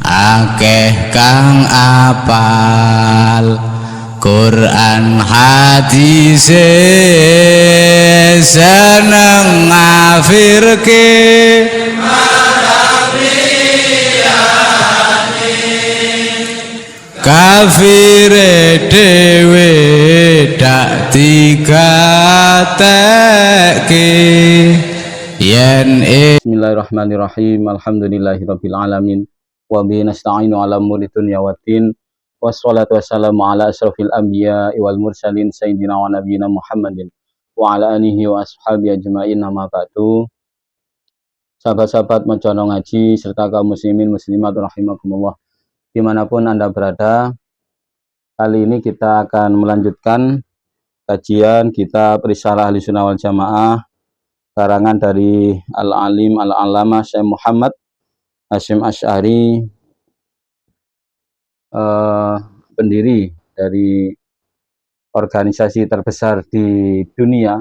akeh kang apal Quran hadise seneng ngafirke kafire dewe dak digatekke yen Bismillahirrahmanirrahim. Alhamdulillahirabbil alamin. Wa bihi nasta'inu ala umuri dunya waddin. Wassalatu wassalamu ala asrofil anbiya wal mursalin sayyidina wa nabiyina Muhammadin wa ala alihi wa ashabihi ajmain. Amma ba'du. Sahabat-sahabat Mojono Ngaji serta kaum muslimin muslimat rahimakumullah dimanapun Anda berada, kali ini kita akan melanjutkan kajian kitab Risalah Ahlussunnah wal Jamaah karangan dari Al-Alim Al-Allamah Syekh Muhammad Hasyim Asy'ari, pendiri dari organisasi terbesar di dunia,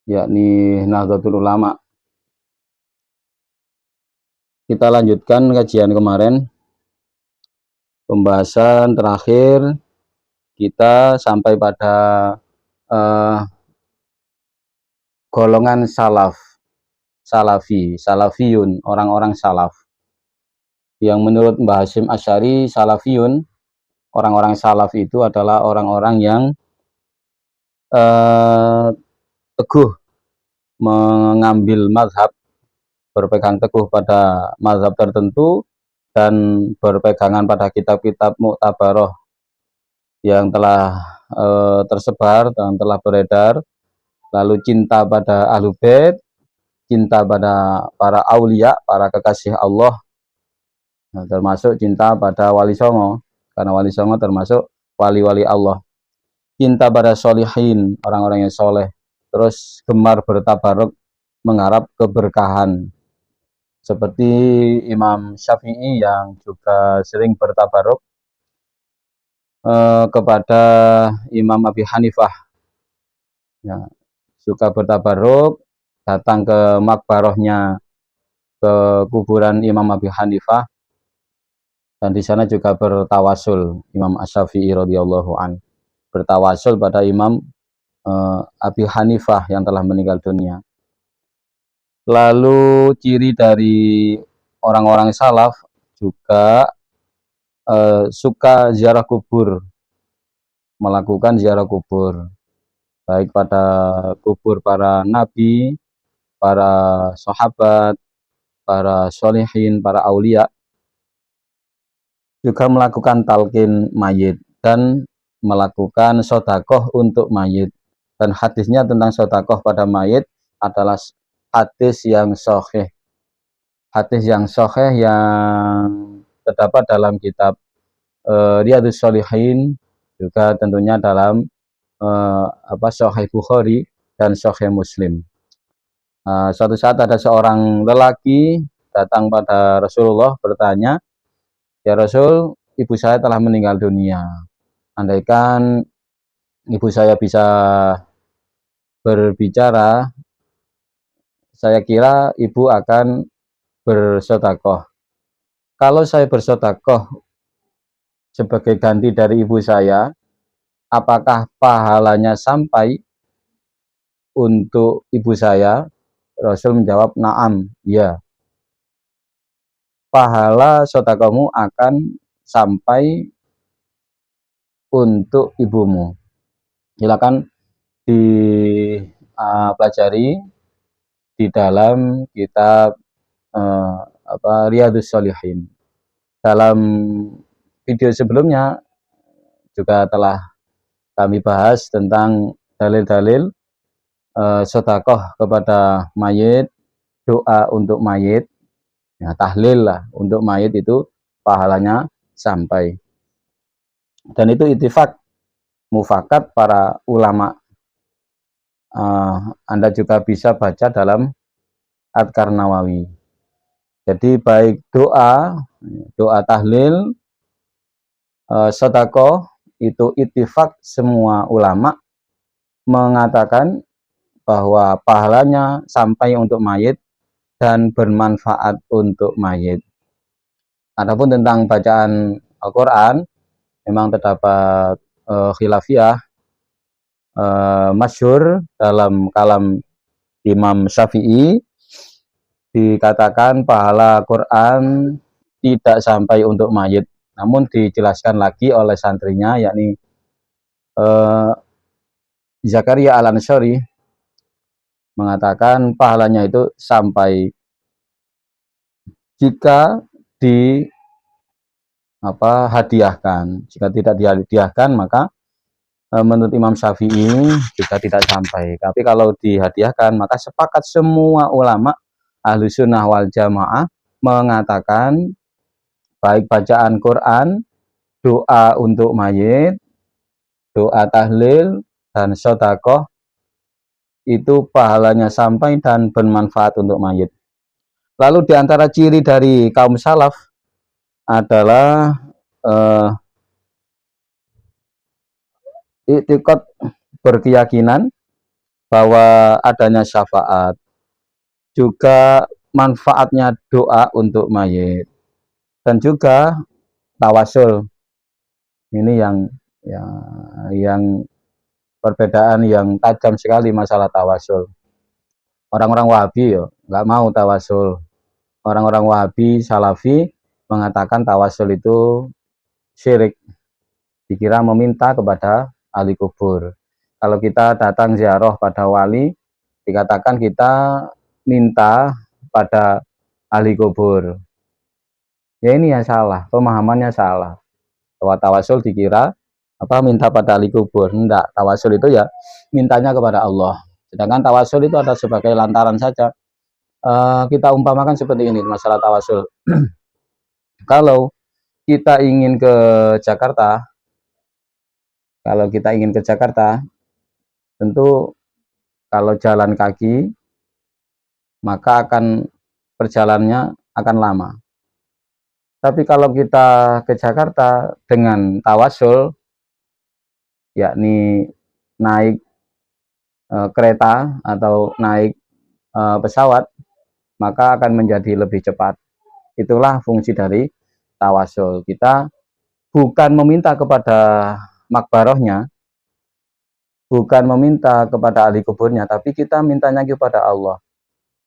yakni Nahdlatul Ulama. Kita lanjutkan kajian kemarin, pembahasan terakhir kita sampai pada golongan salafiyun, orang-orang salaf. Yang menurut Mbah Hasyim Asy'ari, salafiyun, orang-orang salaf itu adalah orang-orang yang teguh mengambil mazhab, berpegang teguh pada mazhab tertentu dan berpegangan pada kitab-kitab mu'tabaroh yang telah tersebar dan telah beredar, lalu cinta pada Ahlul Bait, cinta pada para aulia, para kekasih Allah, termasuk cinta pada Wali Songo, karena Wali Songo termasuk wali-wali Allah, cinta pada solihin, orang-orang yang soleh, terus gemar bertabaruk, mengharap keberkahan, seperti Imam Syafi'i yang juga sering bertabaruk kepada Imam Abi Hanifah, ya, suka bertabaruk, datang ke makbarohnya, ke kuburan Imam Abi Hanifah, dan di sana juga bertawasul. Imam Asy-Syafi'i radhiyallahu an bertawasul pada Imam Abi Hanifah yang telah meninggal dunia. Lalu ciri dari orang-orang salaf juga suka ziarah kubur, melakukan ziarah kubur, baik pada kubur para nabi, para sahabat, para sholihin, para aulia, juga melakukan talqin mayit dan melakukan sodakoh untuk mayit. Dan hadisnya tentang sodakoh pada mayit adalah hadis yang sahih, yang terdapat dalam kitab Riyadhus Shalihin, juga tentunya dalam Sahih Bukhari dan Sahih Muslim. Suatu saat ada seorang lelaki datang pada Rasulullah bertanya, "Ya Rasul, ibu saya telah meninggal dunia. Andaikan ibu saya bisa berbicara, saya kira ibu akan bersedekah. Kalau saya bersedekah sebagai ganti dari ibu saya, apakah pahalanya sampai untuk ibu saya?" Rasul menjawab, "Na'am, ya. Pahala sedekahmu akan sampai untuk ibumu." Silakan dipelajari di dalam kitab Riyadhus Shalihin. Dalam video sebelumnya juga telah kami bahas tentang dalil-dalil sedekah kepada mayit, doa untuk mayit, ya, tahlil lah untuk mayit itu pahalanya sampai. Dan itu ittifaq, mufakat para ulama. Anda juga bisa baca dalam Adhkar Nawawi. Jadi baik doa tahlil, sedekah, itu ittifaq semua ulama mengatakan bahwa pahalanya sampai untuk mayit dan bermanfaat untuk mayit. Adapun tentang bacaan Al-Quran memang terdapat khilafiyah masyhur dalam kalam Imam Syafi'i, dikatakan pahala Quran tidak sampai untuk mayit, namun dijelaskan lagi oleh santrinya yakni Zakaria Al-Ansari mengatakan pahalanya itu sampai jika di hadiahkan. Jika tidak dihadiahkan maka menurut Imam Syafi'i juga tidak sampai. Tapi kalau dihadiahkan maka sepakat semua ulama ahlu sunnah wal jamaah mengatakan baik bacaan Quran, doa untuk mayit, doa tahlil, dan sedekah itu pahalanya sampai dan bermanfaat untuk mayit. Lalu diantara ciri dari kaum salaf adalah iktikad, berkeyakinan bahwa adanya syafaat, juga manfaatnya doa untuk mayit, dan juga tawasul. Ini yang perbedaan yang tajam sekali masalah tawasul. Orang-orang Wahabi nggak mau tawasul. Orang-orang Wahabi Salafi mengatakan tawasul itu syirik, dikira meminta kepada ahli kubur. Kalau kita datang ziarah pada wali, dikatakan kita minta pada ahli kubur. Ya ini yang salah, pemahamannya salah. Bahwa tawasul dikira minta pada ahli kubur. Enggak, tawasul itu ya mintanya kepada Allah. Sedangkan tawasul itu ada sebagai lantaran saja. Kita umpamakan seperti ini masalah tawasul. Kalau kita ingin ke Jakarta, tentu kalau jalan kaki maka perjalanannya akan lama. Tapi kalau kita ke Jakarta dengan tawasul, yakni naik kereta atau naik pesawat, maka akan menjadi lebih cepat. Itulah fungsi dari tawasul. Kita bukan meminta kepada makbarohnya, bukan meminta kepada ahli kuburnya, tapi kita mintanya kepada Allah.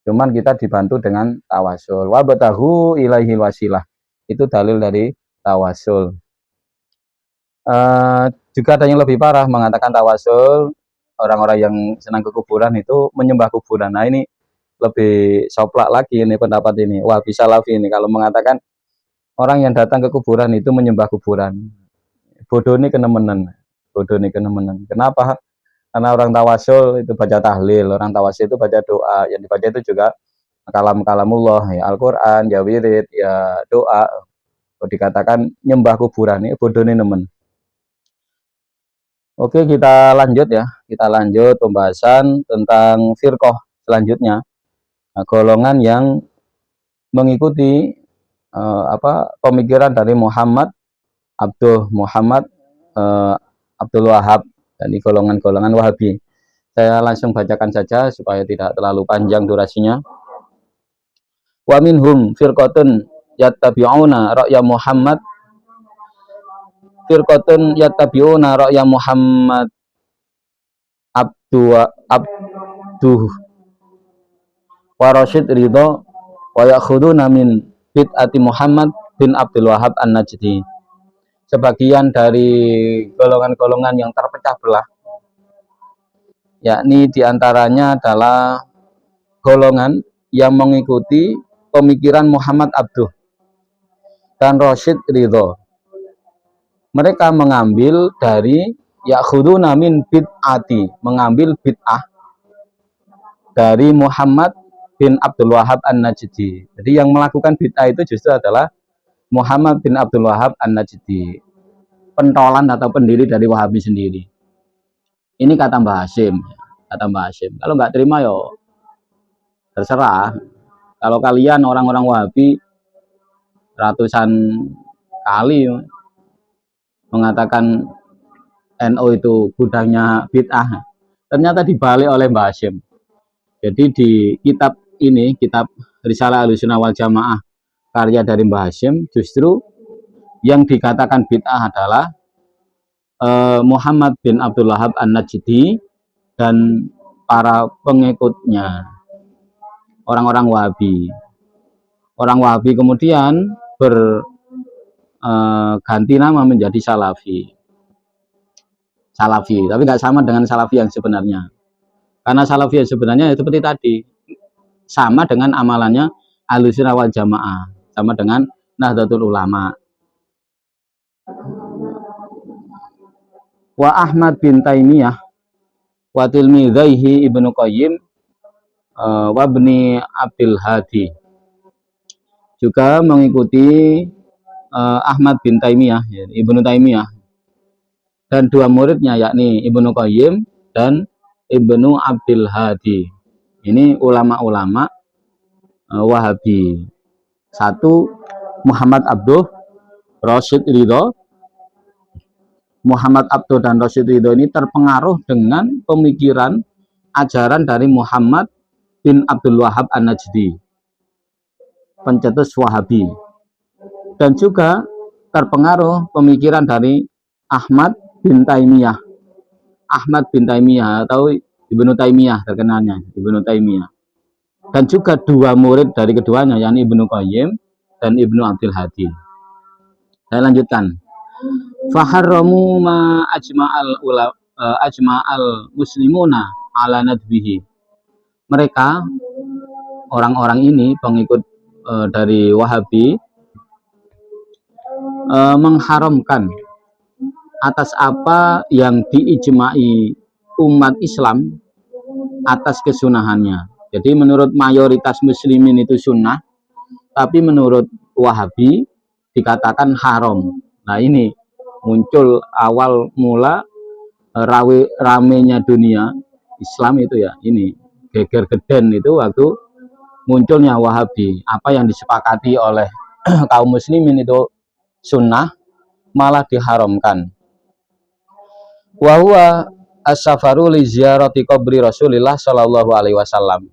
Cuman kita dibantu dengan tawasul. Wabtahu ilaihil wasilah. Itu dalil dari tawasul. Juga ada yang lebih parah mengatakan tawasul, orang-orang yang senang ke kuburan itu menyembah kuburan. Nah ini lebih soplak lagi ini pendapat ini. Wah bisa Salafi ini kalau mengatakan orang yang datang ke kuburan itu menyembah kuburan. Bodoh ini kenemenan. Kenapa? Karena orang tawasul itu baca tahlil, orang tawasul itu baca doa, yang dibaca itu juga kalamullah, ya Al-Quran, ya wirid, ya doa. Kalau dikatakan nyembah kuburan ini bodoh ini nemen. Oke, kita lanjut ya. Kita lanjut pembahasan tentang firqah selanjutnya. Nah, golongan yang mengikuti pemikiran dari Abdul Wahab, dan di golongan-golongan Wahabi. Saya langsung bacakan saja supaya tidak terlalu panjang durasinya. Wa minhum firqatun yattabi'una ra'ya Muhammad abduh wa Rasyid Ridho wa yakhuduna min bid'ati Muhammad bin Abdul Wahab An-Najdi. Sebagian dari golongan-golongan yang terpecah belah, yakni diantaranya adalah golongan yang mengikuti pemikiran Muhammad Abduh dan Rasyid Ridho. Mereka mengambil dari yakhuduna min bid'ati, mengambil bid'ah dari Muhammad bin Abdul Wahab An-Najdi. Jadi yang melakukan bid'ah itu justru adalah Muhammad bin Abdul Wahab An-Najdi, pentolan atau pendiri dari Wahabi sendiri. Ini kata Mbah Hashim. Kalau nggak terima yo terserah. Kalau kalian orang-orang Wahabi ratusan kali mengatakan NU itu gudangnya bid'ah, ternyata dibalik oleh Mbah Hashim. Jadi di kitab ini, kitab Risalah Ahlussunnah wal Jamaah karya dari Mbah Hashim, justru yang dikatakan bid'ah adalah Muhammad bin Abdul Wahab An-Najdi dan para pengikutnya, orang-orang Wahabi. Orang Wahabi kemudian ganti nama menjadi Salafi. Tapi nggak sama dengan Salafi yang sebenarnya. Karena Salafi yang sebenarnya seperti tadi, sama dengan amalannya Ahlussunnah wal Jamaah, sama dengan Nahdlatul Ulama. Wa Ahmad bin Taimiyah wa tilmidhaihi Ibnu Qayyim wa Ibni Abdul Hadi, juga mengikuti Ahmad bin Taimiyah, Ibnu Taimiyah, dan dua muridnya yakni Ibnu Qayyim dan Ibnu Abdul Hadi. Ini ulama-ulama Wahabi. Satu, Muhammad Abduh Rasyid Ridho. Muhammad Abduh dan Rasyid Ridho ini terpengaruh dengan pemikiran ajaran dari Muhammad bin Abdul Wahab An-Najdi, pencetus Wahabi, dan juga terpengaruh pemikiran dari Ahmad bin Taimiyah. Ahmad bin Taimiyah atau Ibnu Taimiyah terkenalnya, Ibnu Taimiyah, dan juga dua murid dari keduanya yakni Ibnu Qayyim dan Ibnu Abdul Hadi. Saya lanjutkan. Faharramu ma ajma'al muslimuna ala nadbihi. Mereka, orang-orang ini pengikut dari Wahabi, mengharamkan atas apa yang diijma'i umat Islam atas kesunahannya. Jadi menurut mayoritas muslimin itu sunnah, tapi menurut Wahabi dikatakan haram. Nah, ini muncul awal mula ramenya dunia Islam itu ya, ini geger geden itu waktu munculnya Wahabi. Apa yang disepakati oleh kaum muslimin itu sunnah malah diharamkan. Wa huwa as-safaru li ziyarati qabri Rasulillah sallallahu alaihi wasallam,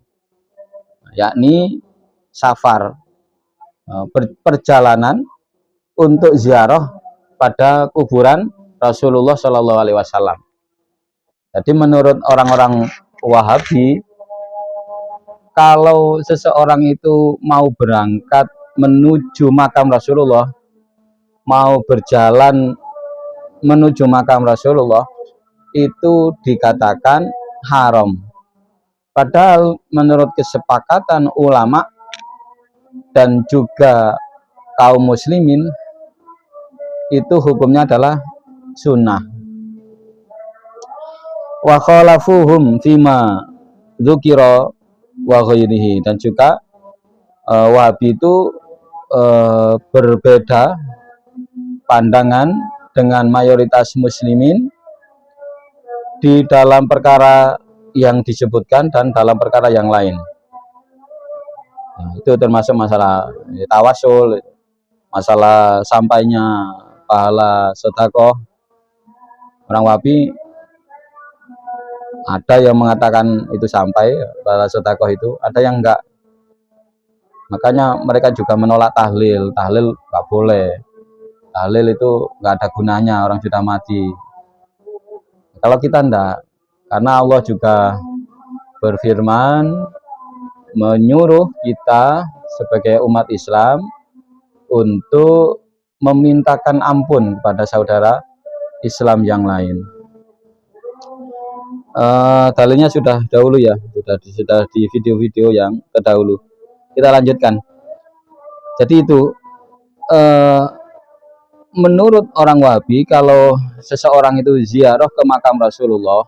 yakni safar, perjalanan untuk ziarah pada kuburan Rasulullah Shallallahu Alaihi Wasallam. Jadi menurut orang-orang Wahabi, kalau seseorang itu mau berangkat menuju makam Rasulullah, mau berjalan menuju makam Rasulullah, itu dikatakan haram. Padahal menurut kesepakatan ulama dan juga kaum muslimin, itu hukumnya adalah sunnah. Wa khalafuhum fima dzukira wa ghairihi, dan juga Wahabi itu berbeda pandangan dengan mayoritas muslimin di dalam perkara yang disebutkan dan dalam perkara yang lain. Nah, itu termasuk masalah tawasul, masalah sampainya pahala sedekah. Orang Wahabi ada yang mengatakan itu sampai pahala sedekah itu, ada yang enggak. Makanya mereka juga menolak tahlil. Tahlil enggak boleh. Tahlil itu enggak ada gunanya, orang sudah mati. Kalau kita enggak, karena Allah juga berfirman menyuruh kita sebagai umat Islam untuk memintakan ampun kepada saudara Islam yang lain. Dalilnya sudah dahulu ya, sudah di video-video yang terdahulu. Kita lanjutkan. Jadi itu menurut orang Wahabi, kalau seseorang itu ziarah ke makam Rasulullah,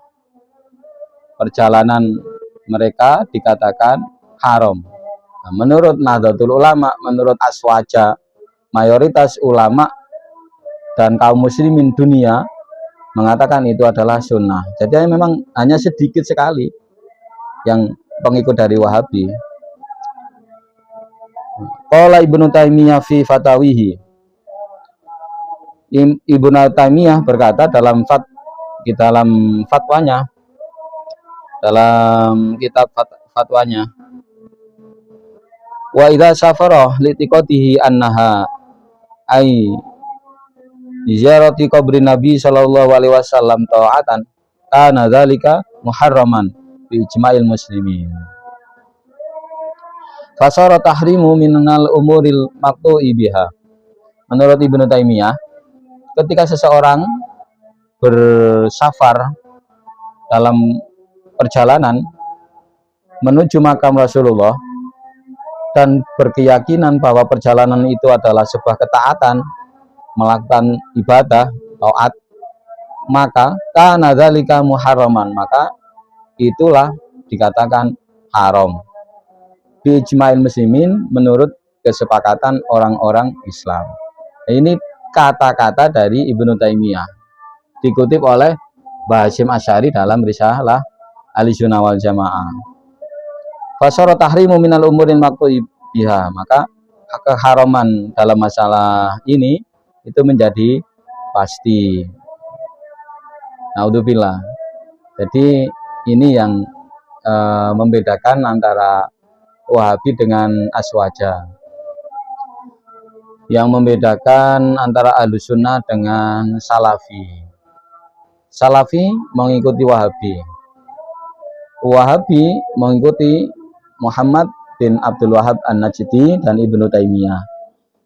perjalanan mereka dikatakan haram. Nah, menurut Nahdlatul Ulama, menurut Aswaja, mayoritas ulama dan kaum muslimin dunia mengatakan itu adalah sunnah. Jadi memang hanya sedikit sekali yang pengikut dari Wahabi. Qala Ibnu Taimiyah fi fatawihi. Ibnu Taimiyah berkata dalam fatwanya, dalam kitab fatwanya, Wa idza safara litiqatihi annaha ai ziyarati qabri Nabi sallallahu alaihi wasallam ta'atan kana dzalika muharraman bi ijma'il muslimin. Fasara tahrimu minal umuril maqtu'i biha. Menurut Ibnu Taimiyah, ketika seseorang bersafar dalam perjalanan menuju makam Rasulullah dan berkeyakinan bahwa perjalanan itu adalah sebuah ketaatan, melakukan ibadah, taat, maka kana dzalika muharraman, maka itulah dikatakan haram. Bi ijma'il muslimin, menurut kesepakatan orang-orang Islam. Ini kata-kata dari Ibnu Taimiyah dikutip oleh Mbah Hasyim Asy'ari dalam risalah Ahlussunnah wal Jamaah. Fasara tahrimu minal umurin maqtu'i biha, maka keharaman dalam masalah ini itu menjadi pasti. Naudzubillah. Jadi ini yang membedakan antara Wahabi dengan Aswaja, yang membedakan antara Ahlussunnah dengan Salafi. Salafi mengikuti Wahabi, Wahabi mengikuti Muhammad bin Abdul Wahhab An-Najdi dan Ibnu Taimiyah.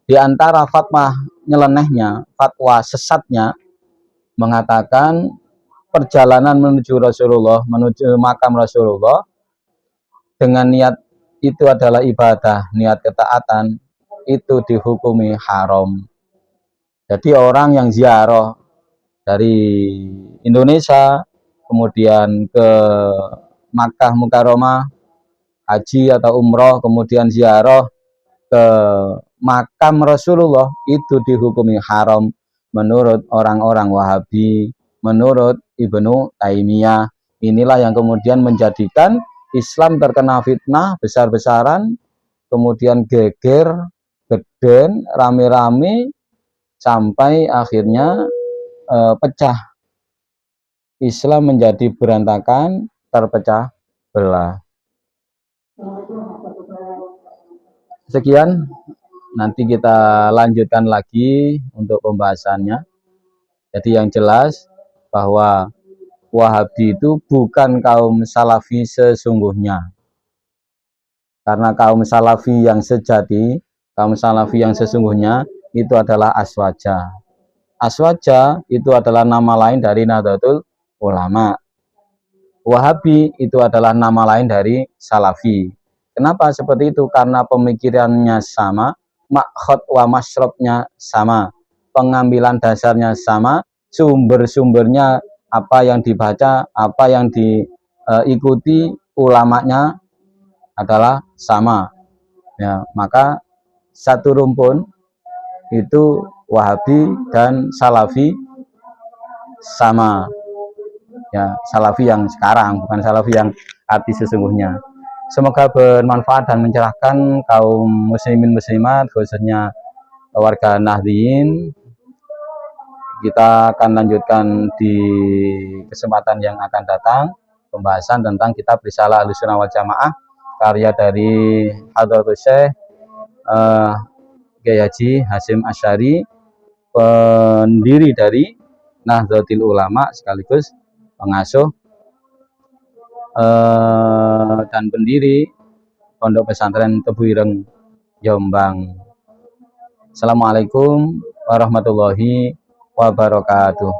Di antara fatwa nyelenehnya, fatwa sesatnya, mengatakan perjalanan menuju Rasulullah, menuju makam Rasulullah dengan niat itu adalah ibadah, niat ketaatan, itu dihukumi haram. Jadi orang yang ziarah dari Indonesia kemudian ke Makkah Mukarramah, haji atau umroh, kemudian ziarah ke makam Rasulullah, itu dihukumi haram menurut orang-orang Wahabi, menurut Ibnu Taimiyah. Inilah yang kemudian menjadikan Islam terkena fitnah besar-besaran, kemudian geger, geden, rame-rame, sampai akhirnya pecah. Islam menjadi berantakan, terpecah belah. Sekian, nanti kita lanjutkan lagi untuk pembahasannya. Jadi yang jelas bahwa Wahabi itu bukan kaum Salafi sesungguhnya. Karena kaum Salafi yang sejati, kaum Salafi yang sesungguhnya itu adalah Aswaja. Aswaja itu adalah nama lain dari Nahdlatul Ulama. Wahabi itu adalah nama lain dari Salafi. Kenapa seperti itu? Karena pemikirannya sama, makhot wa masyrabnya sama, pengambilan dasarnya sama, sumber-sumbernya, apa yang dibaca, apa yang diikuti ulamanya adalah sama. Ya, maka satu rumpun itu Wahabi dan Salafi sama. Ya, Salafi yang sekarang, bukan Salafi yang arti sesungguhnya. Semoga bermanfaat dan mencerahkan kaum muslimin muslimat, khususnya warga Nahdliyin. Kita akan lanjutkan di kesempatan yang akan datang pembahasan tentang kitab Risalah Ahlussunnah wal Jamaah, karya dari Hadratus Syekh Kiai Haji Hasyim Asy'ari, pendiri dari Nahdlatul Ulama sekaligus pengasuh dan pendiri Pondok Pesantren Tebu Ireng Jombang. Assalamualaikum warahmatullahi wabarakatuh.